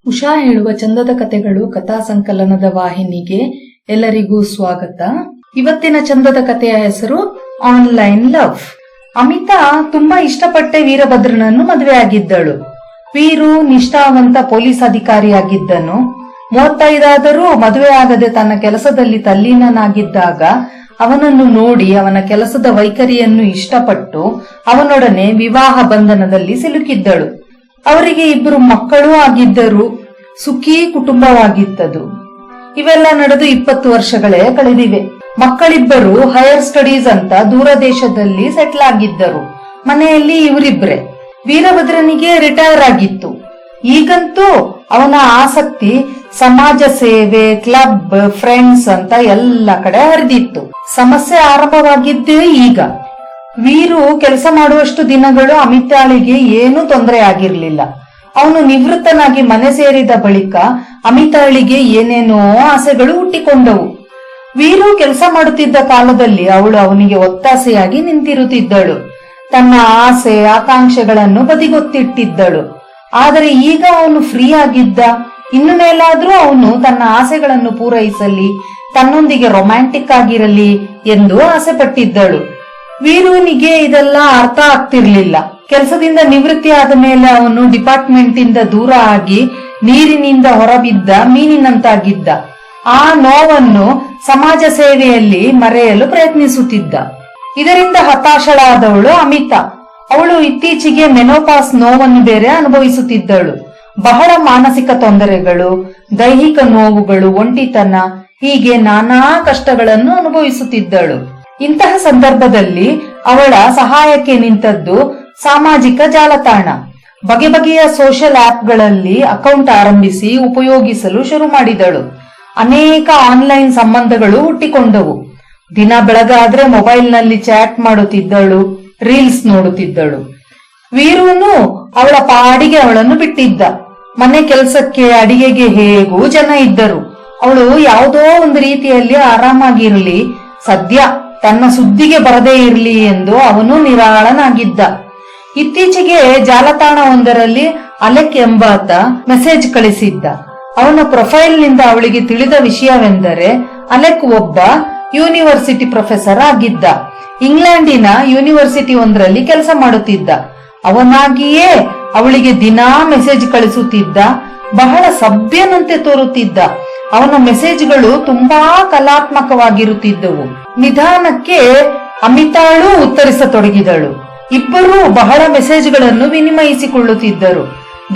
ಉಷಾ ಹೇಳುವ ಚಂದದ ಕಥೆಗಳು ಕಥಾ ಸಂಕಲನದ ವಾಹಿನಿಗೆ ಎಲ್ಲರಿಗೂ ಸ್ವಾಗತ. ಇವತ್ತಿನ ಚಂದದ ಕಥೆಯ ಹೆಸರು ಆನ್ಲೈನ್ ಲವ್. ಅಮಿತಾ ತುಂಬಾ ಇಷ್ಟಪಟ್ಟೆ ವೀರಭದ್ರನನ್ನು ಮದುವೆ ಆಗಿದ್ದಳು. ವೀರು ನಿಷ್ಠಾವಂತ ಪೊಲೀಸ್ ಅಧಿಕಾರಿಯಾಗಿದ್ದನು. 35 ಆದರೂ ಮದುವೆ ಆಗದೆ ತನ್ನ ಕೆಲಸದಲ್ಲಿ ತಲ್ಲೀನನಾಗಿದ್ದಾಗ ಅವನನ್ನು ನೋಡಿ ಅವನ ಕೆಲಸದ ವೈಖರಿಯನ್ನು ಇಷ್ಟಪಟ್ಟು ಅವನೊಡನೆ ವಿವಾಹ ಬಂಧನದಲ್ಲಿ ಸಿಲುಕಿದ್ದಳು. ಅವರಿಗೆ 2 ಮಕ್ಕಳೂ ಆಗಿದ್ದರು. ಸುಖಿ ಕುಟುಂಬವಾಗಿದ್ದದು. ಇವೆಲ್ಲ ನಡೆದು 20 ವರ್ಷಗಳೇ ಕಳೆದಿವೆ. ಮಕ್ಕಳಿಬ್ಬರು ಹೈಯರ್ ಸ್ಟಡೀಸ್ ಅಂತ ದೂರ ದೇಶದಲ್ಲಿ ಸೆಟ್ಲ್ ಆಗಿದ್ದರು. ಮನೆಯಲ್ಲಿ ಇವರಿಬ್ರೆ. ವೀರಭದ್ರನಿಗೆ ರಿಟೈರ್ ಆಗಿತ್ತು. ಈಗಂತೂ ಅವನ ಆಸಕ್ತಿ ಸಮಾಜ ಸೇವೆ, ಕ್ಲಬ್, ಫ್ರೆಂಡ್ಸ್ ಅಂತ ಎಲ್ಲ ಕಡೆ ಹರಿದಿತ್ತು. ಸಮಸ್ಯೆ ಆರಂಭವಾಗಿದ್ದೇ ಈಗ. ವೀರು ಕೆಲಸ ಮಾಡುವಷ್ಟು ದಿನಗಳು ಅಮಿತಾಳಿಗೆ ಏನೂ ತೊಂದರೆ ಆಗಿರ್ಲಿಲ್ಲ. ಅವನು ನಿವೃತ್ತನಾಗಿ ಮನೆ ಸೇರಿದ ಬಳಿಕ ಅಮಿತಾಳಿಗೆ ಏನೇನೋ ಆಸೆಗಳು ಹುಟ್ಟಿಕೊಂಡವು. ವೀರು ಕೆಲಸ ಮಾಡುತ್ತಿದ್ದ ಕಾಲದಲ್ಲಿ ಅವಳು ಅವನಿಗೆ ಒತ್ತಾಸೆಯಾಗಿ ನಿಂತಿರುತ್ತಿದ್ದಳು. ತನ್ನ ಆಸೆ ಆಕಾಂಕ್ಷೆಗಳನ್ನು ಬದಿಗೊತ್ತಿಟ್ಟಿದ್ದಳು. ಆದರೆ ಈಗ ಅವನು ಫ್ರೀ ಆಗಿದ್ದ. ಇನ್ನು ಮೇಲಾದ್ರೂ ಅವನು ತನ್ನ ಆಸೆಗಳನ್ನು ಪೂರೈಸಲಿ, ತನ್ನೊಂದಿಗೆ ರೊಮ್ಯಾಂಟಿಕ್ ಆಗಿರಲಿ ಎಂದು ಆಸೆ ಪಟ್ಟಿದ್ದಳು. ವೀರುವಿನಿಗೆ ಇದೆಲ್ಲ ಅರ್ಥ ಆಗ್ತಿರ್ಲಿಲ್ಲ. ಕೆಲಸದಿಂದ ನಿವೃತ್ತಿ ಆದ ಮೇಲೆ ಅವನು ಡಿಪಾರ್ಟ್ಮೆಂಟ್ ಇಂದ ದೂರ ಆಗಿ ನೀರಿನಿಂದ ಹೊರಬಿದ್ದ ಮೀನಿನಂತಾಗಿದ್ದ. ಆ ನೋವನ್ನು ಸಮಾಜ ಸೇವೆಯಲ್ಲಿ ಮರೆಯಲು ಪ್ರಯತ್ನಿಸುತ್ತಿದ್ದ. ಇದರಿಂದ ಹತಾಶಳಾದವಳು ಅಮಿತಾ. ಅವಳು ಇತ್ತೀಚೆಗೆ ಮೆನೋಪಾಸ್ ನೋವನ್ನು ಬೇರೆ ಅನುಭವಿಸುತ್ತಿದ್ದಳು. ಬಹಳ ಮಾನಸಿಕ ತೊಂದರೆಗಳು, ದೈಹಿಕ ನೋವುಗಳು, ಒಂಟಿತನ, ಹೀಗೆ ನಾನಾ ಕಷ್ಟಗಳನ್ನು ಅನುಭವಿಸುತ್ತಿದ್ದಳು. ಇಂತಹ ಸಂದರ್ಭದಲ್ಲಿ ಅವಳ ಸಹಾಯಕ್ಕೆ ನಿಂತದ್ದು ಸಾಮಾಜಿಕ ಜಾಲತಾಣ. ಬಗೆ ಬಗೆಯ ಸೋಷಿಯಲ್ ಆಪ್ಗಳಲ್ಲಿ ಅಕೌಂಟ್ ಆರಂಭಿಸಿ ಉಪಯೋಗಿಸಲು ಶುರು ಮಾಡಿದಳು. ಅನೇಕ ಆನ್ಲೈನ್ ಸಂಬಂಧಗಳು ಹುಟ್ಟಿಕೊಂಡವು. ದಿನ ಬೆಳಗಾದ್ರೆ ಮೊಬೈಲ್ನಲ್ಲಿ ಚಾಟ್ ಮಾಡುತ್ತಿದ್ದಳು, ರೀಲ್ಸ್ ನೋಡುತ್ತಿದ್ದಳು. ವೀರುನು ಅವಳ ಪಾಡಿಗೆ ಅವಳನ್ನು ಬಿಟ್ಟಿದ್ದ. ಮನೆ ಕೆಲಸಕ್ಕೆ, ಅಡಿಗೆಗೆ ಹೇಗೂ ಜನ ಇದ್ದರು. ಅವಳು ಯಾವುದೋ ಒಂದು ರೀತಿಯಲ್ಲಿ ಆರಾಮಾಗಿರಲಿ, ಸದ್ಯ ತನ್ನ ಸುದ್ದಿಗೆ ಬರದೇ ಇರಲಿ ಎಂದು ಅವನು ನಿರಾಳನಾಗಿದ್ದ. ಇತ್ತೀಚೆಗೆ ಜಾಲತಾಣವೊಂದರಲ್ಲಿ ಅಲೆಕ್ ಎಂಬಾತ ಮೆಸೇಜ್ ಕಳಿಸಿದ್ದ. ಅವನ ಪ್ರೊಫೈಲ್ ನಿಂದ ಅವಳಿಗೆ ತಿಳಿದ ವಿಷಯವೆಂದರೆ ಅಲೆಕ್ ಒಬ್ಬ ಯೂನಿವರ್ಸಿಟಿ ಪ್ರೊಫೆಸರ್ ಆಗಿದ್ದ. ಇಂಗ್ಲೆಂಡಿನ ಯೂನಿವರ್ಸಿಟಿ ಒಂದರಲ್ಲಿ ಕೆಲಸ ಮಾಡುತ್ತಿದ್ದ. ಅವನಾಗಿಯೇ ಅವಳಿಗೆ ದಿನಾ ಮೆಸೇಜ್ ಕಳಿಸುತ್ತಿದ್ದ. ಬಹಳ ಸಭ್ಯನಂತೆ ತೋರುತ್ತಿದ್ದ. ಅವನ ಮೆಸೇಜ್ಗಳು ತುಂಬಾ ಕಲಾತ್ಮಕವಾಗಿರುತ್ತಿದ್ದವು. ನಿಧಾನಕ್ಕೆ ಅಮಿತಾಳು ಉತ್ತರಿಸತೊಡಗಿದಳು. ಇಬ್ಬರೂ ಬಹಳ ಮೆಸೇಜ್ಗಳನ್ನು ವಿನಿಮಯಿಸಿಕೊಳ್ಳುತ್ತಿದ್ದರು.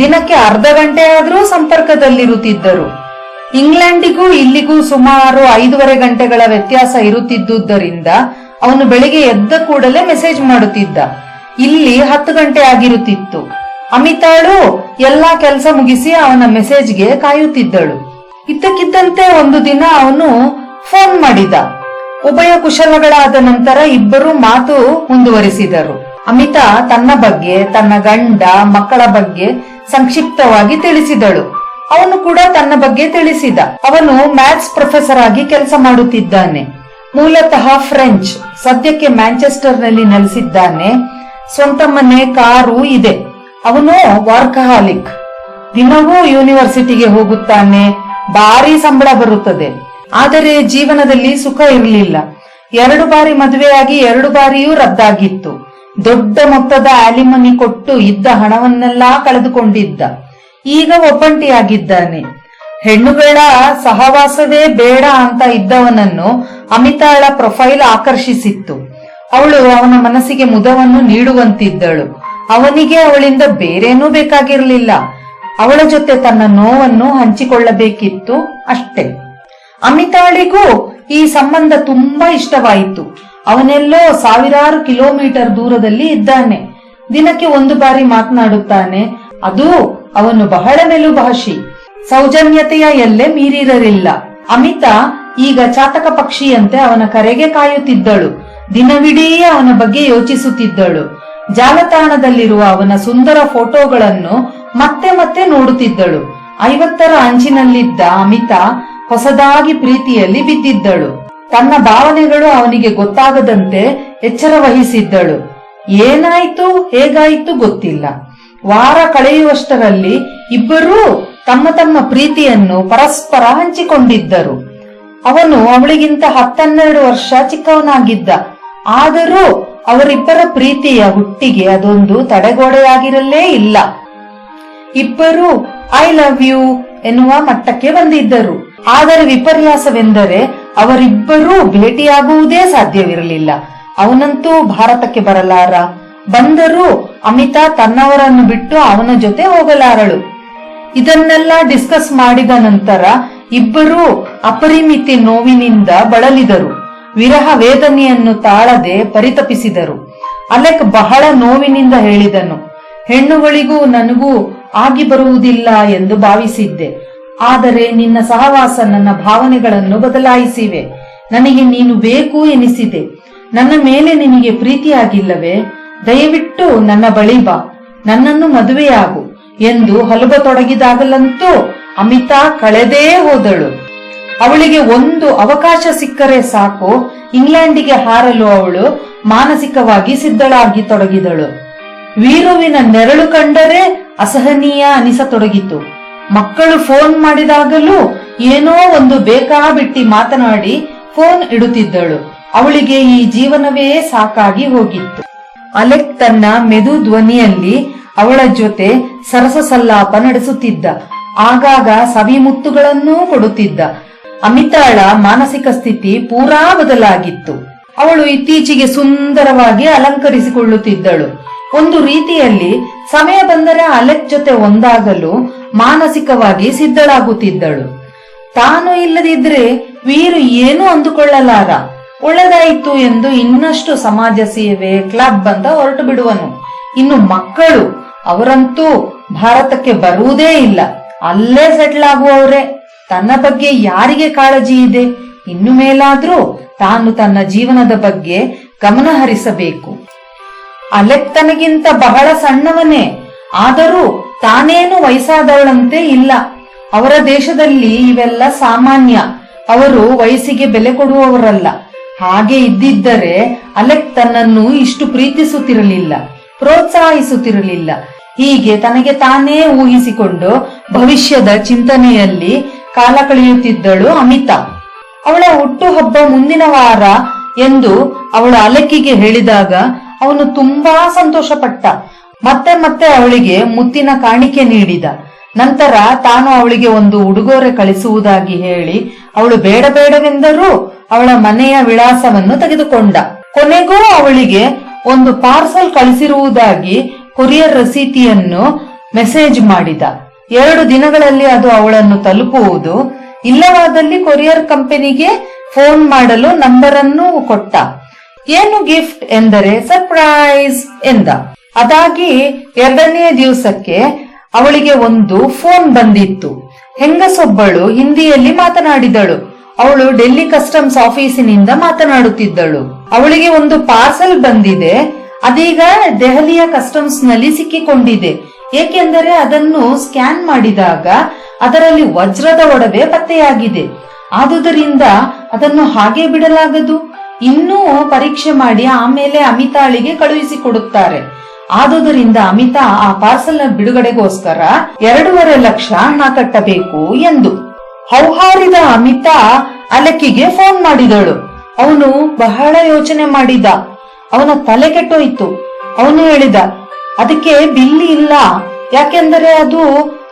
ದಿನಕ್ಕೆ ಅರ್ಧ ಗಂಟೆ ಆದರೂ ಸಂಪರ್ಕದಲ್ಲಿರುತ್ತಿದ್ದರು. ಇಂಗ್ಲೆಂಡಿಗೂ ಇಲ್ಲಿಗೂ ಸುಮಾರು 5.5 ಗಂಟೆಗಳ ವ್ಯತ್ಯಾಸ ಇರುತ್ತಿದ್ದುದರಿಂದ ಅವನು ಬೆಳಿಗ್ಗೆ ಎದ್ದ ಕೂಡಲೇ ಮೆಸೇಜ್ ಮಾಡುತ್ತಿದ್ದ. ಇಲ್ಲಿ 10 ಗಂಟೆ ಆಗಿರುತ್ತಿತ್ತು. ಅಮಿತಾಳು ಎಲ್ಲಾ ಕೆಲಸ ಮುಗಿಸಿ ಅವನ ಮೆಸೇಜ್ಗೆ ಕಾಯುತ್ತಿದ್ದಳು. ಇದ್ದಕ್ಕಿದ್ದಂತೆ ಒಂದು ದಿನ ಅವನು ಫೋನ್ ಮಾಡಿದ. ಉಭಯ ಕುಶಲಗಳಾದ ನಂತರ ಇಬ್ಬರು ಮಾತು ಮುಂದುವರಿಸಿದರು. ಅಮಿತಾ ತನ್ನ ಬಗ್ಗೆ, ತನ್ನ ಗಂಡ, ಮಕ್ಕಳ ಬಗ್ಗೆ ಸಂಕ್ಷಿಪ್ತವಾಗಿ ತಿಳಿಸಿದಳು. ಅವನು ಕೂಡ ತನ್ನ ಬಗ್ಗೆ ತಿಳಿಸಿದ. ಅವನು ಮ್ಯಾಥ್ಸ್ ಪ್ರೊಫೆಸರ್ ಆಗಿ ಕೆಲಸ ಮಾಡುತ್ತಿದ್ದಾನೆ. ಮೂಲತಃ ಫ್ರೆಂಚ್. ಸದ್ಯಕ್ಕೆ ಮ್ಯಾಂಚೆಸ್ಟರ್ ನಲ್ಲಿ ನೆಲೆಸಿದ್ದಾನೆ. ಸ್ವಂತ ಮನೆ, ಕಾರು ಇದೆ. ಅವನು ವರ್ಕಹಾಲಿಕ್. ದಿನವೂ ಯೂನಿವರ್ಸಿಟಿಗೆ ಹೋಗುತ್ತಾನೆ. ಭಾರಿ ಸಂಬಳ ಬರುತ್ತದೆ. ಆದರೆ ಜೀವನದಲ್ಲಿ ಸುಖ ಇರಲಿಲ್ಲ. 2 ಬಾರಿ ಮದುವೆಯಾಗಿ 2 ಬಾರಿಯೂ ರದ್ದಾಗಿತ್ತು. ದೊಡ್ಡ ಮೊತ್ತದ ಆಲಿಮನಿ ಕೊಟ್ಟು ಇದ್ದ ಹಣವನ್ನೆಲ್ಲಾ ಕಳೆದುಕೊಂಡಿದ್ದ. ಈಗ ಒಬ್ಬಂಟಿಯಾಗಿದ್ದಾನೆ. ಹೆಣ್ಣುಗಳ ಸಹವಾಸವೇ ಬೇಡ ಅಂತ ಇದ್ದವನನ್ನು ಅಮಿತಾಳ ಪ್ರೊಫೈಲ್ ಆಕರ್ಷಿಸಿತ್ತು. ಅವಳು ಅವನ ಮನಸ್ಸಿಗೆ ಮುದವನ್ನು ನೀಡುವಂತಿದ್ದಳು. ಅವನಿಗೆ ಅವಳಿಂದ ಬೇರೇನೂ ಬೇಕಾಗಿರಲಿಲ್ಲ. ಅವಳ ಜೊತೆ ತನ್ನ ನೋವನ್ನು ಹಂಚಿಕೊಳ್ಳಬೇಕಿತ್ತು ಅಷ್ಟೇ. ಅಮಿತಾಳಿಗೂ ಈ ಸಂಬಂಧ ತುಂಬಾ ಇಷ್ಟವಾಯಿತು. ಅವನೆಲ್ಲೋ 1000 ಕಿಲೋಮೀಟರ್ ದೂರದಲ್ಲಿ ಇದ್ದಾನೆ. ದಿನಕ್ಕೆ 1 ಬಾರಿ ಮಾತನಾಡುತ್ತಾನೆ. ಅದು ಅವನು ಬಹಳ ಮೆಲುಭಾಷಿ. ಸೌಜನ್ಯತೆಯ ಎಲ್ಲೆ ಮೀರಿರಲಿಲ್ಲ. ಅಮಿತಾ ಈಗ ಚಾತಕ ಪಕ್ಷಿಯಂತೆ ಅವನ ಕರೆಗೆ ಕಾಯುತ್ತಿದ್ದಳು. ದಿನವಿಡೀ ಅವನ ಬಗ್ಗೆ ಯೋಚಿಸುತ್ತಿದ್ದಳು. ಜಾಲತಾಣದಲ್ಲಿರುವ ಅವನ ಸುಂದರ ಫೋಟೋಗಳನ್ನು ಮತ್ತೆ ಮತ್ತೆ ನೋಡುತ್ತಿದ್ದಳು. 50ರ ಅಂಚಿನಲ್ಲಿದ್ದ ಅಮಿತಾ ಹೊಸದಾಗಿ ಪ್ರೀತಿಯಲ್ಲಿ ಬಿದ್ದಿದ್ದಳು. ತನ್ನ ಭಾವನೆಗಳು ಅವನಿಗೆ ಗೊತ್ತಾಗದಂತೆ ಎಚ್ಚರ ವಹಿಸಿದ್ದಳು. ಏನಾಯ್ತು ಹೇಗಾಯ್ತು ಗೊತ್ತಿಲ್ಲ. ವಾರ ಕಳೆಯುವಷ್ಟರಲ್ಲಿ ಇಬ್ಬರೂ ತಮ್ಮ ತಮ್ಮ ಪ್ರೀತಿಯನ್ನು ಪರಸ್ಪರ ಹಂಚಿಕೊಂಡಿದ್ದರು. ಅವನು ಅವಳಿಗಿಂತ 10-12 ವರ್ಷ ಚಿಕ್ಕವನಾಗಿದ್ದ. ಆದರೂ ಅವರಿಬ್ಬರ ಪ್ರೀತಿಯ ಹುಟ್ಟಿಗೆ ಅದೊಂದು ತಡೆಗೋಡೆಯಾಗಿರಲೇ ಇಲ್ಲ. ಇಬ್ಬರು ಐ ಲವ್ ಯು ಎನ್ನುವ ಮಟ್ಟಕ್ಕೆ ಬಂದಿದ್ದರು. ಆದರೆ ವಿಪರ್ಯಾಸವೆಂದರೆ ಅವರಿಬ್ಬರೂ ಭೇಟಿಯಾಗುವುದೇ ಸಾಧ್ಯವಿರಲಿಲ್ಲ. ಅವನಂತೂ ಭಾರತಕ್ಕೆ ಬರಲಾರ, ಬಂದರೂ ಅಮಿತಾ ತನ್ನವರನ್ನು ಬಿಟ್ಟು ಅವನ ಜೊತೆ ಹೋಗಲಾರಳು. ಇದನ್ನೆಲ್ಲ ಡಿಸ್ಕಸ್ ಮಾಡಿದ ನಂತರ ಇಬ್ಬರೂ ಅಪರಿಮಿತಿ ನೋವಿನಿಂದ ಬಳಲಿದರು. ವಿರಹ ವೇದನೆಯನ್ನು ತಾಳದೆ ಪರಿತಪಿಸಿದರು. ಅಲೆಕ್ ಬಹಳ ನೋವಿನಿಂದ ಹೇಳಿದನು, ಹೆಣ್ಣುಗಳಿಗೂ ನನಗೂ ಆಗಿ ಬರುವುದಿಲ್ಲ ಎಂದು ಭಾವಿಸಿದ್ದೆ. ಆದರೆ ನಿನ್ನ ಸಹವಾಸ ನನ್ನ ಭಾವನೆಗಳನ್ನು ಬದಲಾಯಿಸಿವೆ. ನನಗೆ ನೀನು ಬೇಕು ಎನಿಸಿದೆ. ನನ್ನ ಮೇಲೆ ನಿನಗೆ ಪ್ರೀತಿಯಾಗಿಲ್ಲವೇ? ದಯವಿಟ್ಟು ನನ್ನ ಬಳಿ ಬಾ, ನನ್ನನ್ನು ಮದುವೆಯಾಗು ಎಂದು ಹಲಬತೊಡಗಿದಾಗಲಂತೂ ಅಮಿತಾ ಕಳೆದೇ ಹೋದಳು. ಅವಳಿಗೆ ಒಂದು ಅವಕಾಶ ಸಿಕ್ಕರೆ ಸಾಕು, ಇಂಗ್ಲೆಂಡಿಗೆ ಹಾರಲು ಅವಳು ಮಾನಸಿಕವಾಗಿ ಸಿದ್ಧಳಾಗಿ ತೊಡಗಿದಳು. ವೀರುವಿನ ನೆರಳು ಕಂಡರೆ ಅಸಹನೀಯ ಅನಿಸತೊಡಗಿತು. ಮಕ್ಕಳು ಫೋನ್ ಮಾಡಿದಾಗಲೂ ಏನೋ ಒಂದು ಬೇಕಾಬಿಟ್ಟಿ ಮಾತನಾಡಿ ಫೋನ್ ಇಡುತ್ತಿದ್ದಳು. ಅವಳಿಗೆ ಈ ಜೀವನವೇ ಸಾಕಾಗಿ ಹೋಗಿತ್ತು. ಅಲೆಕ್ ತನ್ನ ಮೆದು ಧ್ವನಿಯಲ್ಲಿ ಅವಳ ಜೊತೆ ಸರಸ ಸಲ್ಲಾಪ ನಡೆಸುತ್ತಿದ್ದ. ಆಗಾಗ ಸವಿಮುತ್ತುಗಳನ್ನೂ ಕೊಡುತ್ತಿದ್ದ. ಅಮಿತಾಳ ಮಾನಸಿಕ ಸ್ಥಿತಿ ಪೂರಾ ಬದಲಾಗಿತ್ತು. ಅವಳು ಇತ್ತೀಚೆಗೆ ಸುಂದರವಾಗಿ ಅಲಂಕರಿಸಿಕೊಳ್ಳುತ್ತಿದ್ದಳು. ಒಂದು ರೀತಿಯಲ್ಲಿ ಸಮಯ ಬಂದರೆ ಅಲೆಕ್ ಜೊತೆ ಒಂದಾಗಲು ಮಾನಸಿಕವಾಗಿ ಸಿದ್ಧಳಾಗುತ್ತಿದ್ದಳು. ತಾನು ಇಲ್ಲದಿದ್ರೆ ವೀರು ಏನು ಅಂದುಕೊಳ್ಳಲಾರ. ಒಳ್ಳೆದಾಯಿತು ಎಂದು ಇನ್ನಷ್ಟು ಸಮಾಜ ಸೇವೆ, ಕ್ಲಬ್ ಅಂತ ಹೊರಟು ಬಿಡುವನು. ಇನ್ನು ಮಕ್ಕಳು, ಅವರಂತೂ ಭಾರತಕ್ಕೆ ಬರುವುದೇ ಇಲ್ಲ, ಅಲ್ಲೇ ಸೆಟ್ಲ್ ಆಗುವವರೇ. ತನ್ನ ಬಗ್ಗೆ ಯಾರಿಗೆ ಕಾಳಜಿ ಇದೆ? ಇನ್ನು ಮೇಲಾದ್ರೂ ತಾನು ತನ್ನ ಜೀವನದ ಬಗ್ಗೆ ಗಮನ ಹರಿಸಬೇಕು. ಅಲೆಕ್ ತನಗಿಂತ ಬಹಳ ಸಣ್ಣವನೇ, ಆದರೂ ತಾನೇನು ವಯಸ್ಸಾದವಳಂತೆ ಇಲ್ಲ. ಅವರ ದೇಶದಲ್ಲಿ ಇವೆಲ್ಲ ಸಾಮಾನ್ಯ. ಅವರು ವಯಸ್ಸಿಗೆ ಬೆಲೆ ಕೊಡುವವರಲ್ಲ. ಹಾಗೆ ಇದ್ದಿದ್ದರೆ ಅಲೆಕ್ ತನ್ನನ್ನು ಇಷ್ಟು ಪ್ರೀತಿಸುತ್ತಿರಲಿಲ್ಲ, ಪ್ರೋತ್ಸಾಹಿಸುತ್ತಿರಲಿಲ್ಲ. ಹೀಗೆ ತನಗೆ ತಾನೇ ಊಹಿಸಿಕೊಂಡು ಭವಿಷ್ಯದ ಚಿಂತನೆಯಲ್ಲಿ ಕಾಲ ಕಳೆಯುತ್ತಿದ್ದಳು ಅಮಿತಾ. ಅವಳ ಹುಟ್ಟುಹಬ್ಬ ಮುಂದಿನ ವಾರ ಎಂದು ಅವಳು ಅಲೆಕ್ಕಿಗೆ ಹೇಳಿದಾಗ ಅವನು ತುಂಬಾ ಸಂತೋಷಪಟ್ಟ. ಮತ್ತೆ ಮತ್ತೆ ಅವಳಿಗೆ ಮುತ್ತಿನ ಕಾಣಿಕೆ ನೀಡಿದ. ನಂತರ ತಾನು ಅವಳಿಗೆ ಒಂದು ಉಡುಗೊರೆ ಕಳಿಸುವುದಾಗಿ ಹೇಳಿ ಅವಳು ಬೇಡ ಬೇಡವೆಂದರೂ ಅವಳ ಮನೆಯ ವಿಳಾಸವನ್ನು ತೆಗೆದುಕೊಂಡ. ಕೊನೆಗೂ ಅವಳಿಗೆ ಒಂದು ಪಾರ್ಸಲ್ ಕಳಿಸಿರುವುದಾಗಿ ಕೊರಿಯರ್ ರಸೀತಿಯನ್ನು ಮೆಸೇಜ್ ಮಾಡಿದ. 2 ದಿನಗಳಲ್ಲಿ ಅದು ಅವಳನ್ನು ತಲುಪುವುದು. ಇಲ್ಲವಾದಲ್ಲಿ ಕೊರಿಯರ್ ಕಂಪನಿಗೆ ಫೋನ್ ಮಾಡಲು ನಂಬರ್ ಅನ್ನು ಕೊಟ್ಟ. ಏನು ಗಿಫ್ಟ್ ಎಂದರೆ ಸರ್ಪ್ರೈಸ್ ಎಂದ. ಅದಾಗಿ 2ನೇ ದಿವಸಕ್ಕೆ ಅವಳಿಗೆ ಒಂದು ಫೋನ್ ಬಂದಿತ್ತು. ಹೆಂಗಸೊಬ್ಬಳು ಹಿಂದಿಯಲ್ಲಿ ಮಾತನಾಡಿದಳು. ಅವಳು ಡೆಲ್ಲಿ ಕಸ್ಟಮ್ಸ್ ಆಫೀಸಿನಿಂದ ಮಾತನಾಡುತ್ತಿದ್ದಳು. ಅವಳಿಗೆ ಒಂದು ಪಾರ್ಸಲ್ ಬಂದಿದೆ. ಅದೀಗ ದೆಹಲಿಯ ಕಸ್ಟಮ್ಸ್ ನಲ್ಲಿ ಸಿಕ್ಕಿಕೊಂಡಿದೆ. ಏಕೆಂದರೆ ಅದನ್ನು ಸ್ಕ್ಯಾನ್ ಮಾಡಿದಾಗ ಅದರಲ್ಲಿ ವಜ್ರದ ಒಡವೆ ಪತ್ತೆಯಾಗಿದೆ. ಆದುದರಿಂದ ಅದನ್ನು ಹಾಗೆ ಬಿಡಲಾಗದು. ಇನ್ನೂ ಪರೀಕ್ಷೆ ಮಾಡಿ ಆಮೇಲೆ ಅಮಿತಾಳಿಗೆ ಕಳುಹಿಸಿಕೊಡುತ್ತಾರೆ. ಆದುದರಿಂದ ಅಮಿತಾ ಆ ಪಾರ್ಸಲ್ ನ ಬಿಡುಗಡೆಗೋಸ್ಕರ 2.5 ಲಕ್ಷ ಹಣ ಕಟ್ಟಬೇಕು ಎಂದು ಹೌಹಾರಿದ ಅಮಿತಾ ಅಲೆಕ್ಕಿಗೆ ಫೋನ್ ಮಾಡಿದಳು. ಅವನು ಬಹಳ ಯೋಚನೆ ಮಾಡಿದ. ಅವನ ತಲೆ ಕೆಟ್ಟೋಯ್ತು. ಅವನು ಹೇಳಿದ, ಅದಕ್ಕೆ ಬಿಲ್ಲಿ ಇಲ್ಲ, ಯಾಕೆಂದರೆ ಅದು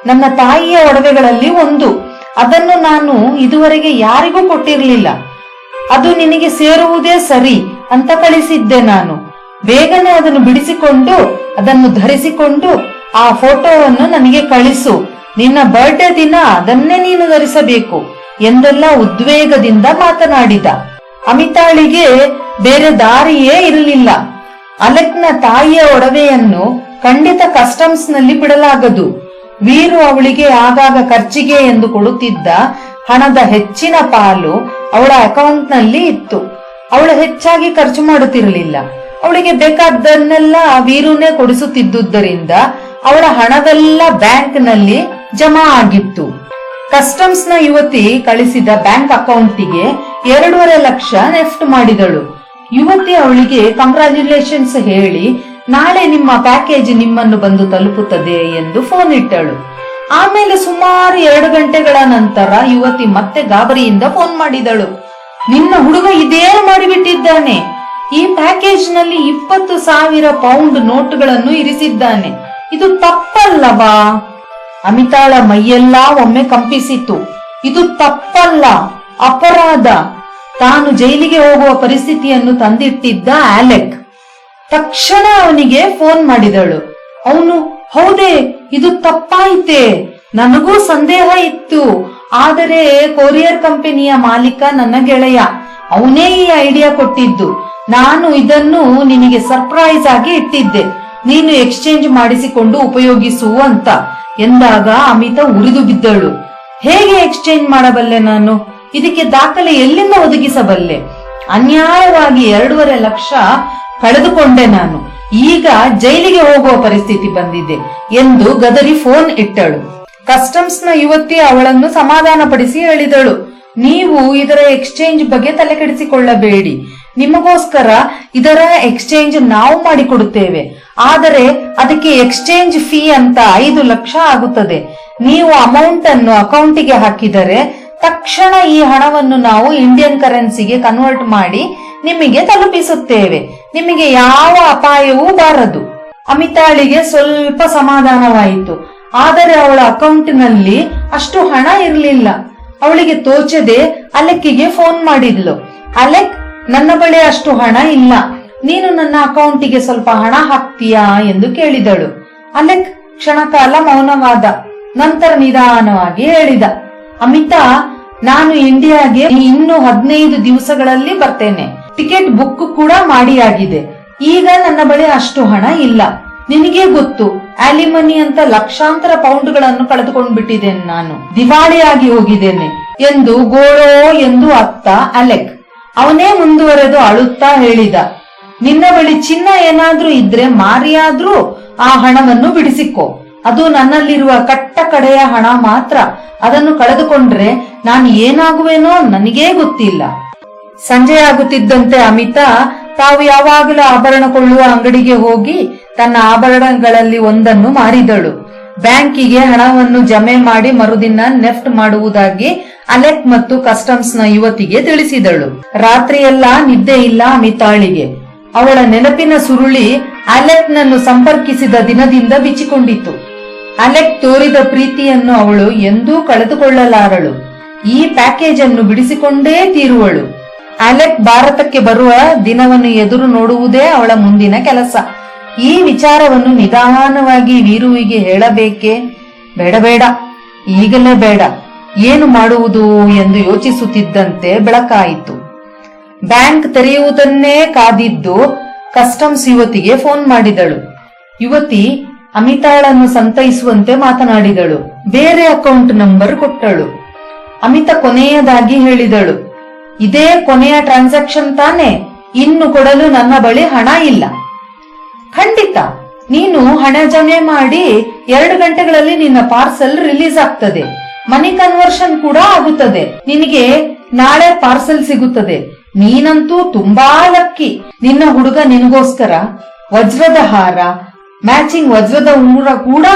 ನನ್ನ ತಾಯಿಯ ಒಡವೆಗಳಲ್ಲಿ ಒಂದು. ಅದನ್ನು ನಾನು ಇದುವರೆಗೆ ಯಾರಿಗೂ ಕೊಟ್ಟಿರಲಿಲ್ಲ. ಅದು ನಿನಗೆ ಸೇರುವುದೇ ಸರಿ ಅಂತ ಕಳಿಸಿದ್ದೆ ನಾನು. ಬೇಗನೆ ಅದನ್ನು ಬಿಡಿಸಿಕೊಂಡು ಅದನ್ನು ಧರಿಸಿಕೊಂಡು ಆ ಫೋಟೋವನ್ನು ನನಗೆ ಕಳಿಸು. ನಿನ್ನ ಬರ್ಡೇ ದಿನ ಅದನ್ನೇ ನೀನು ಧರಿಸಬೇಕು ಎಂದೆಲ್ಲ ಉದ್ವೇಗದಿಂದ ಮಾತನಾಡಿದ. ಅಮಿತಾಳಿಗೆ ಬೇರೆ ದಾರಿಯೇ ಇರಲಿಲ್ಲ. ಅಲೆಕ್ನ ತಾಯಿಯ ಒಡವೆಯನ್ನು ಖಂಡಿತ ಕಸ್ಟಮ್ಸ್ ನಲ್ಲಿ ಬಿಡಲಾಗದು. ವೀರು ಅವಳಿಗೆ ಆಗಾಗ ಖರ್ಚಿಗೆ ಎಂದು ಕೊಡುತ್ತಿದ್ದ ಹಣದ ಹೆಚ್ಚಿನ ಪಾಲು ಅವಳ ಅಕೌಂಟ್ ನಲ್ಲಿ ಇತ್ತು. ಅವಳು ಹೆಚ್ಚಾಗಿ ಖರ್ಚು ಮಾಡುತ್ತಿರಲಿಲ್ಲ. ಅವಳಿಗೆ ಬೇಕಾದ್ದನ್ನೆಲ್ಲ ವೀರುನೇ ಕೊಡಿಸುತ್ತಿದ್ದುದರಿಂದ ಅವಳ ಹಣವೆಲ್ಲ ಬ್ಯಾಂಕ್ ನಲ್ಲಿ ಜಮಾ ಆಗಿತ್ತು. ಕಸ್ಟಮ್ಸ್ ನ ಯುವತಿ ಕಳಿಸಿದ ಬ್ಯಾಂಕ್ ಅಕೌಂಟಿಗೆ 2.5 ಲಕ್ಷ ನೆಫ್ಟ್ ಮಾಡಿದಳು. ಯುವತಿ ಅವಳಿಗೆ ಕಂಗ್ರಾಚ್ಯುಲೇಷನ್ಸ್ ಹೇಳಿ ನಾಳೆ ನಿಮ್ಮ ಪ್ಯಾಕೇಜ್ ನಿಮ್ಮನ್ನು ಬಂದು ತಲುಪುತ್ತದೆ ಎಂದು ಫೋನ್ ಇಟ್ಟಳು. ಆಮೇಲೆ ಸುಮಾರು 2 ಗಂಟೆಗಳ ನಂತರ ಯುವತಿ ಮತ್ತೆ ಗಾಬರಿಯಿಂದ ಫೋನ್ ಮಾಡಿದಳು. ನಿನ್ನ ಹುಡುಗ ಇದೇನು ಮಾಡಿಬಿಟ್ಟಿದ್ದಾನೆ? ಈ ಪ್ಯಾಕೇಜ್ ನಲ್ಲಿ 20,000 ಪೌಂಡ್ ನೋಟುಗಳನ್ನು ಇರಿಸಿದ್ದಾನೆ. ಇದು ತಪ್ಪಲ್ಲವಾ? ಅಮಿತಾಳ ಮೈಯೆಲ್ಲಾ ಒಮ್ಮೆ ಕಂಪಿಸಿತು. ಇದು ತಪ್ಪಲ್ಲ, ಅಪರಾಧ. ತಾನು ಜೈಲಿಗೆ ಹೋಗುವ ಪರಿಸ್ಥಿತಿಯನ್ನು ತಂದಿಟ್ಟಿದ್ದ ಅಲೆಕ್. ತಕ್ಷಣ ಅವನಿಗೆ ಫೋನ್ ಮಾಡಿದಳು. ಅವನು, ಹೌದೇ, ಇದು ತಪ್ಪಾಯಿತೆ. ನನಗೂ ಸಂದೇಹ ಇತ್ತು, ಆದರೆ ಕೊರಿಯರ್ ಕಂಪನಿಯ ಮಾಲೀಕ ನನ್ನ ಗೆಳೆಯ, ಅವನೇ ಈ ಐಡಿಯಾ ಕೊಟ್ಟಿದ್ದು. ನಾನು ಇದನ್ನು ನಿನಗೆ ಸರ್ಪ್ರೈಸ್ ಆಗಿ ಇಟ್ಟಿದ್ದೆ, ನೀನು ಎಕ್ಸ್ಚೇಂಜ್ ಮಾಡಿಸಿಕೊಂಡು ಉಪಯೋಗಿಸು ಅಂತ ಎಂದಾಗ ಅಮಿತಾ ಉರಿದು ಬಿದ್ದಳು. ಹೇಗೆ ಎಕ್ಸ್ಚೇಂಜ್ ಮಾಡಬಲ್ಲೆ ನಾನು? ಇದಕ್ಕೆ ದಾಖಲೆ ಎಲ್ಲಿಂದ ಒದಗಿಸಬಲ್ಲೆ? ಅನ್ಯಾಯವಾಗಿ 2.5 ಲಕ್ಷ ಕಳೆದುಕೊಂಡೆ ನಾನು. ಈಗ ಜೈಲಿಗೆ ಹೋಗುವ ಪರಿಸ್ಥಿತಿ ಬಂದಿದೆ ಎಂದು ಗದರಿ ಫೋನ್ ಇಟ್ಟಳು. ಕಸ್ಟಮ್ಸ್ ನ ಯುವತಿ ಅವಳನ್ನು ಸಮಾಧಾನಪಡಿಸಿ ಹೇಳಿದಳು, ನೀವು ಇದರ ಎಕ್ಸ್ಚೇಂಜ್ ಬಗ್ಗೆ ತಲೆ ಕೆಡಿಸಿಕೊಳ್ಳಬೇಡಿ. ನಿಮಗೋಸ್ಕರ ಇದರ ಎಕ್ಸ್ಚೇಂಜ್ ನಾವು ಮಾಡಿಕೊಡುತ್ತೇವೆ. ಆದರೆ ಅದಕ್ಕೆ ಎಕ್ಸ್ಚೇಂಜ್ ಫೀ ಅಂತ 5 ಲಕ್ಷ ಆಗುತ್ತದೆ. ನೀವು ಅಮೌಂಟ್ ಅನ್ನು ಅಕೌಂಟಿಗೆ ಹಾಕಿದರೆ ತಕ್ಷಣ ಈ ಹಣವನ್ನು ನಾವು ಇಂಡಿಯನ್ ಕರೆನ್ಸಿಗೆ ಕನ್ವರ್ಟ್ ಮಾಡಿ ನಿಮಗೆ ತಲುಪಿಸುತ್ತೇವೆ. ನಿಮಗೆ ಯಾವ ಅಪಾಯವೂ ಬಾರದು. ಅಮಿತಾಳಿಗೆ ಸ್ವಲ್ಪ ಸಮಾಧಾನವಾಯಿತು. ಆದರೆ ಅವಳ ಅಕೌಂಟಿನಲ್ಲಿ ಅಷ್ಟು ಹಣ ಇರಲಿಲ್ಲ. ಅವಳಿಗೆ ತೋಚದೆ ಅಲೆಕ್ಕಿಗೆ ಫೋನ್ ಮಾಡಿದ್ಲು. ಅಲೆಕ್, ನನ್ನ ಬಳಿ ಅಷ್ಟು ಹಣ ಇಲ್ಲ, ನೀನು ನನ್ನ ಅಕೌಂಟಿಗೆ ಸ್ವಲ್ಪ ಹಣ ಹಾಕ್ತೀಯಾ ಎಂದು ಕೇಳಿದಳು. ಅಲೆಕ್ ಕ್ಷಣಕಾಲ ಮೌನವಾದ. ನಂತರ ನಿಧಾನವಾಗಿ ಹೇಳಿದ, ಅಮಿತಾ, ನಾನು ಇಂಡಿಯಾಗೆ ಇನ್ನು 15 ದಿವಸಗಳಲ್ಲಿ ಬರ್ತೇನೆ. ಟಿಕೆಟ್ ಬುಕ್ ಕೂಡ ಮಾಡಿಯಾಗಿದೆ. ಈಗ ನನ್ನ ಬಳಿ ಅಷ್ಟು ಹಣ ಇಲ್ಲ. ನಿನಗೆ ಗೊತ್ತು, ಆಲಿಮನಿ ಅಂತ ಲಕ್ಷಾಂತರ ಪೌಂಡ್ಗಳನ್ನು ಕಳೆದುಕೊಂಡ್ಬಿಟ್ಟಿದ್ದೇನೆ. ನಾನು ದಿವಾಳಿಯಾಗಿ ಹೋಗಿದ್ದೇನೆ ಎಂದು ಗೋಳೋ ಎಂದು ಅತ್ತ ಅಲೆಕ್. ಅವನೇ ಮುಂದುವರೆದು ಅಳುತ್ತಾ ಹೇಳಿದ, ನಿನ್ನ ಬಳಿ ಚಿನ್ನ ಏನಾದ್ರೂ ಇದ್ರೆ ಮಾರಿಯಾದ್ರೂ ಆ ಹಣವನ್ನು ಬಿಡಿಸಿಕೊ. ಅದು ನನ್ನಲ್ಲಿರುವ ಕಟ್ಟ ಕಡೆಯ ಹಣ ಮಾತ್ರ. ಅದನ್ನು ಕಳೆದುಕೊಂಡ್ರೆ ನಾನು ಏನಾಗುವೆನೋ ನನಗೇ ಗೊತ್ತಿಲ್ಲ. ಸಂಜೆಯಾಗುತ್ತಿದ್ದಂತೆ ಅಮಿತಾ ತಾವು ಯಾವಾಗಲೂ ಆಭರಣ ಕೊಳ್ಳುವ ಅಂಗಡಿಗೆ ಹೋಗಿ ತನ್ನ ಆಭರಣಗಳಲ್ಲಿ ಒಂದನ್ನು ಮಾರಿದಳು. ಬ್ಯಾಂಕಿಗೆ ಹಣವನ್ನು ಜಮೆ ಮಾಡಿ ಮರುದಿನ ನೆಫ್ಟ್ ಮಾಡುವುದಾಗಿ ಅಲೆಕ್ ಮತ್ತು ಕಸ್ಟಮ್ಸ್ ನ ಯುವತಿಗೆ ತಿಳಿಸಿದಳು. ರಾತ್ರಿಯೆಲ್ಲಾ ನಿದ್ದೆ ಇಲ್ಲ ಅಮಿತಾಳಿಗೆ. ಅವಳ ನೆನಪಿನ ಸುರುಳಿ ಅಲೆಕ್ ನನ್ನು ಸಂಪರ್ಕಿಸಿದ ದಿನದಿಂದ ಬಿಚ್ಚಿಕೊಂಡಿತು. ಅಲೆಕ್ ತೋರಿದ ಪ್ರೀತಿಯನ್ನು ಅವಳು ಎಂದೂ ಕಳೆದುಕೊಳ್ಳಲಾರಳು. ಈ ಪ್ಯಾಕೇಜ್ ಅನ್ನು ಬಿಡಿಸಿಕೊಂಡೇ ತೀರುವಳು. ಅಲೆಕ್ ಭಾರತಕ್ಕೆ ಬರುವ ದಿನವನ್ನು ಎದುರು ನೋಡುವುದೇ ಅವಳ ಮುಂದಿನ ಕೆಲಸ. ಈ ವಿಚಾರವನ್ನು ನಿಧಾನವಾಗಿ ವೀರುವಿಗೆ ಹೇಳಬೇಕೇ? ಬೇಡ, ಈಗಲೇ ಬೇಡ. ಏನು ಮಾಡುವುದು ಎಂದು ಯೋಚಿಸುತ್ತಿದ್ದಂತೆ ಬೆಳಕಾಯಿತು. ಬ್ಯಾಂಕ್ ತೆರೆಯುವುದನ್ನೇ ಕಾದಿದ್ದು ಕಸ್ಟಮ್ಸ್ ಯುವತಿಗೆ ಫೋನ್ ಮಾಡಿದಳು. ಯುವತಿ ಅಮಿತಾಳನ್ನು ಸಂತೈಸುವಂತೆ ಮಾತನಾಡಿದಳು. ಬೇರೆ ಅಕೌಂಟ್ ನಂಬರ್ ಕೊಟ್ಟಳು. ಅಮಿತಾ ಕೊನೆಯದಾಗಿ ಹೇಳಿದಳು, ಇದೇ ಕೊನೆಯ ಟ್ರಾನ್ಸಾಕ್ಷನ್ ತಾನೆ? ಇನ್ನು ಕೊಡಲು ನನ್ನ ಬಳಿ ಹಣ ಇಲ್ಲ. ಖಂಡಿತ, ನೀನು ಹಣ ಜಮೆ ಮಾಡಿ 2 ಗಂಟೆಗಳಲ್ಲಿ ನಿನ್ನ ಪಾರ್ಸೆಲ್ ರಿಲೀಸ್ ಆಗ್ತದೆ. ಮನಿ ಕನ್ವರ್ಷನ್ ಕೂಡ ಆಗುತ್ತದೆ. ನಿನಗೆ ನಾಳೆ ಪಾರ್ಸೆಲ್ ಸಿಗುತ್ತದೆ. ನೀನಂತೂ ತುಂಬಾ ಲಕ್ಕಿ. ನಿನ್ನ ಹುಡುಗ ನಿನಗೋಸ್ಕರ ವಜ್ರದ ಹಾರ, ಮ್ಯಾಚಿಂಗ್ ವಜ್ರದ ಉಂಗುರ ಕೂಡ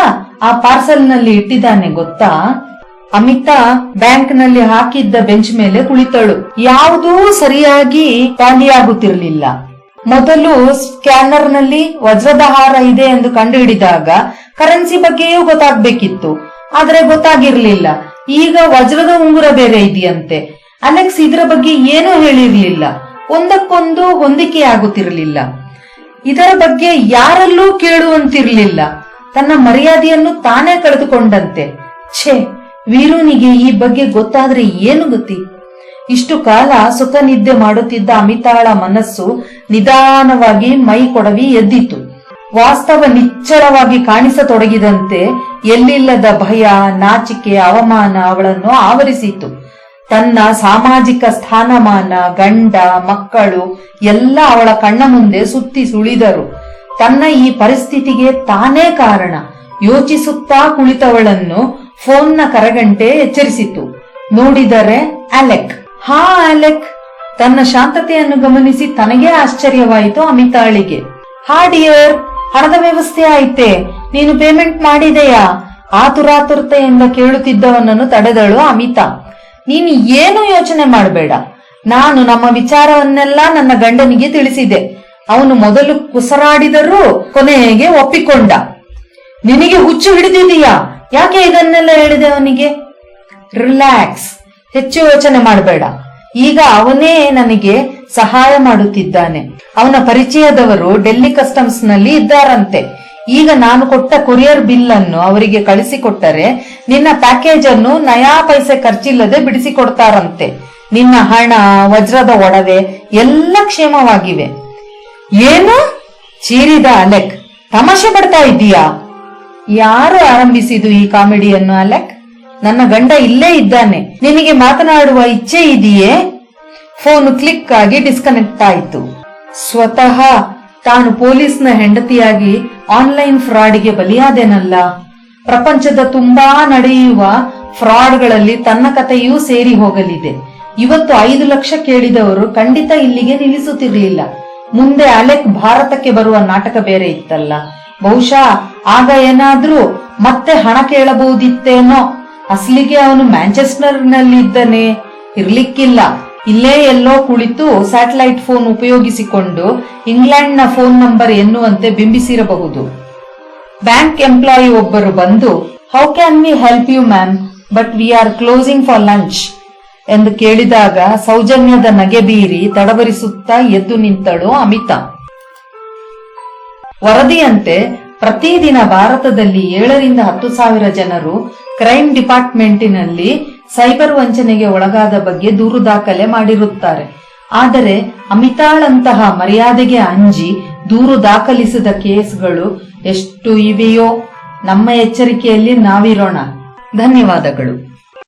ಆ ಪಾರ್ಸೆಲ್ ನಲ್ಲಿ ಇಟ್ಟಿದ್ದಾನೆ, ಗೊತ್ತಾ? ಅಮಿತಾ ಬ್ಯಾಂಕ್ ನಲ್ಲಿ ಹಾಕಿದ್ದ ಬೆಂಚ್ ಮೇಲೆ ಕುಳಿತಳು. ಯಾವುದೂ ಸರಿಯಾಗಿ ಖಾಲಿಯಾಗುತ್ತಿರಲಿಲ್ಲ. ಮೊದಲು ಸ್ಕ್ಯಾನರ್ ನಲ್ಲಿ ವಜ್ರದ ಹಾರ ಇದೆ ಎಂದು ಕಂಡುಹಿಡಿದಾಗ ಕರೆನ್ಸಿ ಬಗ್ಗೆಯೂ ಗೊತ್ತಾಗ್ಬೇಕಿತ್ತು, ಆದ್ರೆ ಗೊತ್ತಾಗಿರ್ಲಿಲ್ಲ. ಈಗ ವಜ್ರದ ಉಂಗುರ ಬೇರೆ ಇದೆಯಂತೆ. ಅಲೆಕ್ಸ್ ಇದರ ಬಗ್ಗೆ ಏನೂ ಹೇಳಿರ್ಲಿಲ್ಲ. ಒಂದಕ್ಕೊಂದು ಹೊಂದಿಕೆಯಾಗುತ್ತಿರಲಿಲ್ಲ. ಇದರ ಬಗ್ಗೆ ಯಾರಲ್ಲೂ ಕೇಳುವಂತಿರ್ಲಿಲ್ಲ. ತನ್ನ ಮರ್ಯಾದೆಯನ್ನು ತಾನೇ ಕಳೆದುಕೊಂಡಂತೆ. ಛೇ, ವೀರುನಿಗೆ ಈ ಬಗ್ಗೆ ಗೊತ್ತಾದ್ರೆ ಏನು ಗತಿ? ಇಷ್ಟು ಕಾಲ ಸುಖ ನಿದ್ದೆ ಮಾಡುತ್ತಿದ್ದ ಅಮಿತಾಳ ಮನಸ್ಸು ನಿಧಾನವಾಗಿ ಮೈ ಕೊಡವಿ ಎದ್ದಿತು. ವಾಸ್ತವ ನಿಚ್ಚಳವಾಗಿ ಕಾಣಿಸತೊಡಗಿದಂತೆ ಎಲ್ಲಿಲ್ಲದ ಭಯ, ನಾಚಿಕೆ, ಅವಮಾನ ಅವಳನ್ನು ಆವರಿಸಿತು. ತನ್ನ ಸಾಮಾಜಿಕ ಸ್ಥಾನಮಾನ, ಗಂಡ, ಮಕ್ಕಳು ಎಲ್ಲ ಅವಳ ಕಣ್ಣ ಮುಂದೆ ಸುತ್ತಿ ಸುಳಿದರು. ತನ್ನ ಈ ಪರಿಸ್ಥಿತಿಗೆ ತಾನೇ ಕಾರಣ ಯೋಚಿಸುತ್ತಾ ಕುಳಿತವಳನ್ನು ಫೋನ್ನ ಕರಗಂಟೆ ಎಚ್ಚರಿಸಿತು. ನೋಡಿದರೆ ಅಲೆಕ್. ಹಾ ಅಲೆಕ್. ತನ್ನ ಶಾಂತತೆಯನ್ನು ಗಮನಿಸಿ ತನಗೇ ಆಶ್ಚರ್ಯವಾಯಿತು ಅಮಿತಾಳಿಗೆ. ಹಾ ಡಿಯರ್, ಹಣದ ವ್ಯವಸ್ಥೆ ಆಯ್ತೆ? ನೀನು ಪೇಮೆಂಟ್ ಮಾಡಿದೆಯಾ? ಆತುರಾತುರತೆಯಿಂದ ಕೇಳುತ್ತಿದ್ದವನನ್ನು ತಡೆದಳು ಅಮಿತಾ. ನೀನು ಏನು ಯೋಚನೆ ಮಾಡಬೇಡ. ನಾನು ನಮ್ಮ ವಿಚಾರವನ್ನೆಲ್ಲ ನನ್ನ ಗಂಡನಿಗೆ ತಿಳಿಸಿದೆ. ಅವನು ಮೊದಲು ಕುಸರಾಡಿದರೂ ಕೊನೆಗೆ ಒಪ್ಪಿಕೊಂಡ. ನಿನಗೆ ಹುಚ್ಚು ಹಿಡಿದಿದೀಯಾ? ಯಾಕೆ ಇದನ್ನೆಲ್ಲ ಹೇಳಿದೆ ಅವನಿಗೆ? ರಿಲ್ಯಾಕ್ಸ್, ಹೆಚ್ಚು ಯೋಚನೆ ಮಾಡಬೇಡ. ಈಗ ಅವನೇ ನನಗೆ ಸಹಾಯ ಮಾಡುತ್ತಿದ್ದಾನೆ. ಅವನ ಪರಿಚಯದವರು ಡೆಲ್ಲಿ ಕಸ್ಟಮ್ಸ್ ನಲ್ಲಿ ಇದ್ದಾರಂತೆ. ಈಗ ನಾನು ಕೊಟ್ಟ ಕೊರಿಯರ್ ಬಿಲ್ ಅನ್ನು ಅವರಿಗೆ ಕಳಿಸಿಕೊಟ್ಟರೆ ನಿನ್ನ ಪ್ಯಾಕೇಜ್ ಅನ್ನು ನಯಾ ಪೈಸೆ ಖರ್ಚಿಲ್ಲದೆ ಬಿಡಿಸಿಕೊಡ್ತಾರಂತೆ. ನಿನ್ನ ಹಣ, ವಜ್ರದ ಒಡವೆ ಎಲ್ಲ ಕ್ಷೇಮವಾಗಿವೆ. ಏನು? ಚೀರಿದ ಅಲೆಕ್. ತಮಾಷೆ ಪಡ್ತಾ ಇದ್ದೀಯಾ? ಯಾರು ಆರಂಭಿಸಿದು ಈ ಕಾಮಿಡಿಯನ್ನು ಅಲೆಕ್? ನನ್ನ ಗಂಡ ಇಲ್ಲೇ ಇದ್ದಾನೆ. ನಿನಗೆ ಮಾತನಾಡುವ ಇಚ್ಛೆ ಇದೆಯೇ? ಫೋನ್ ಕ್ಲಿಕ್ ಆಗಿ ಡಿಸ್ಕನೆಕ್ಟ್ ಆಯಿತು. ಸ್ವತಃ ತಾನು ಪೊಲೀಸ್ನ ಹೆಂಡತಿಯಾಗಿ ಆನ್ಲೈನ್ ಫ್ರಾಡ್ಗೆ ಬಲಿಯಾದೆನಲ್ಲ. ಪ್ರಪಂಚದ ತುಂಬಾ ನಡೆಯುವ ಫ್ರಾಡ್ಗಳಲ್ಲಿ ತನ್ನ ಕಥೆಯೂ ಸೇರಿ ಹೋಗಲಿದೆ. ಇವತ್ತು 5 ಲಕ್ಷ ಕೇಳಿದವರು ಖಂಡಿತ ಇಲ್ಲಿಗೆ ನಿಲ್ಲಿಸುತ್ತಿರಲಿಲ್ಲ. ಮುಂದೆ ಅಲೆಕ್ ಭಾರತಕ್ಕೆ ಬರುವ ನಾಟಕ ಬೇರೆ ಇತ್ತಲ್ಲ. ಬಹುಶಃ ಆಗ ಏನಾದ್ರೂ ಮತ್ತೆ ಹಣ ಕೇಳಬಹುದಿತ್ತೇನೋ. ಅಸಲಿಗೆ ಅವನು ಮ್ಯಾಂಚೆಸ್ಟರ್ ನಲ್ಲಿದ್ದಾನೆ. ಇರ್ಲಿಕ್ಕಿಲ್ಲ. ಇಲ್ಲೇ ಎಲ್ಲೋ ಕುಳಿತು ಸ್ಯಾಟಲೈಟ್ ಫೋನ್ ಉಪಯೋಗಿಸಿಕೊಂಡು ಇಂಗ್ಲೆಂಡ್ ನ ಫೋನ್ ನಂಬರ್ ಎನ್ನುವಂತೆ ಬಿಂಬಿಸಿರಬಹುದು. ಬ್ಯಾಂಕ್ ಎಂಪ್ಲಾಯಿ ಒಬ್ಬರು ಬಂದು, how can we help you ma'am, but we are closing for lunch ಎಂದು ಕೇಳಿದಾಗ ಸೌಜನ್ಯದ ನಗೆ ಬೀರಿ ತಡವರಿಸುತ್ತಾ ಎದ್ದು ನಿಂತಳು ಅಮಿತಾ. ವರದಿಯಂತೆ ಪ್ರತಿದಿನ ಭಾರತದಲ್ಲಿ 7ರಿಂದ 10,000 ಜನರು ಕ್ರೈಮ್ ಡಿಪಾರ್ಟ್ಮೆಂಟಿನಲ್ಲಿ ಸೈಬರ್ ವಂಚನೆಗೆ ಒಳಗಾದ ಬಗ್ಗೆ ದೂರು ದಾಖಲೆ ಮಾಡಿರುತ್ತಾರೆ. ಆದರೆ ಅಮಿತಾಳಂತಹ ಮರ್ಯಾದೆಗೆ ಅಂಜಿ ದೂರು ದಾಖಲಿಸಿದ ಕೇಸ್ಗಳು ಎಷ್ಟು ಇವೆಯೋ. ನಮ್ಮ ಎಚ್ಚರಿಕೆಯಲ್ಲಿ ನಾವಿರೋಣ. ಧನ್ಯವಾದಗಳು.